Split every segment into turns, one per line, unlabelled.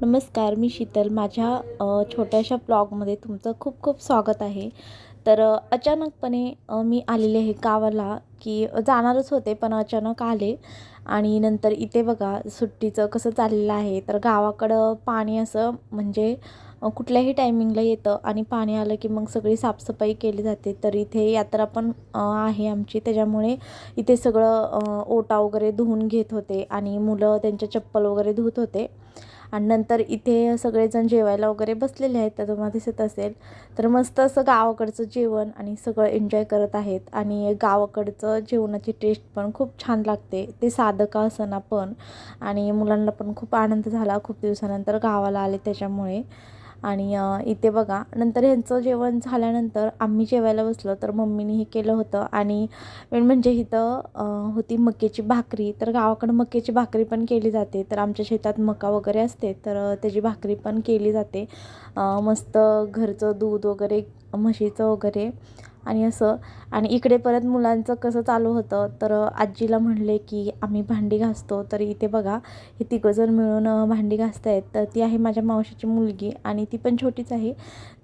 नमस्कार, मी शीतल. माझ्या छोट्याशा ब्लॉगमध्ये तुमचं खूप खूप स्वागत आहे. तर अचानकपणे मी आलेले आहे गावाला, की जाणारच होते पण अचानक आले. आणि नंतर इथे बघा सुट्टीचं कसं चाललेलं आहे. तर गावाकडं पाणी असं म्हणजे कुठल्याही टायमिंगला येतं आणि पाणी आलं की मग सगळी साफसफाई केली जाते. तर इथे यात्रा पण आहे आमची, त्याच्यामुळे इथे सगळं ओटा वगैरे धुवून घेत होते आणि मुलं त्यांच्या चप्पल वगैरे धुत होते. आणि नंतर इथे सगळेजण जेवायला वगैरे बसलेले आहेत, तर तुम्हाला दिसत असेल. तर मस्त असं गावाकडचं जेवण आणि सगळं एन्जॉय करत आहेत. आणि गावाकडचं जेवणाची टेस्ट पण खूप छान लागते, ते साधं का असेना पण. आणि मुलांना पण खूप आनंद झाला, खूप दिवसानंतर गावाला आले त्याच्यामुळे. आणि इथे बघा नंतर ह्यांचं जेवण झाल्यानंतर आम्ही जेवायला बसलो, तर मम्मीने हे केलं होतं. आणि मेन म्हणजे इथं होती मक्याची भाकरी. तर गावाकडं मक्याची भाकरी पण केली जाते. तर आमच्या शेतात मका वगैरे असते, तर त्याची भाकरी पण केली जाते. मस्त घरचं दूध वगैरे, म्हशीचं वगैरे आणि असं. आणि इकडे परत मुलांचं कसं चालू होतं, तर आजीला म्हणले की आम्ही भांडी घासतो. तर इथे बघा हे तिघंजण मिळून भांडी घासत आहेत. तर ती आहे माझ्या मावशीची मुलगी आणि ती पण छोटीच आहे.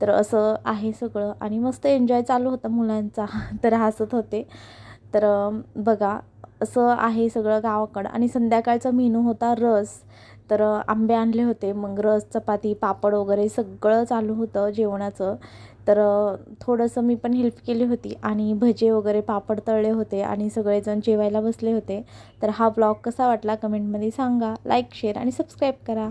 तर असं आहे सगळं आणि मस्त एन्जॉय चालू होता मुलांचा. तर हसत होते. तर बघा असं आहे सगळं गावाकडं. आणि संध्याकाळचा मेनू होता रस. तर आंबे आणले होते, मग रस, चपाती, पापड वगैरे सगळं चालू होतं जेवणाचं. तर थोडंसं मी पण हेल्प केली होती आणि भजे वगैरे, पापड तळले होते आणि सगळेजण जेवायला बसले होते. तर हा ब्लॉग कसा वाटला कमेंटमध्ये सांगा. लाईक, शेअर आणि सबस्क्राईब करा.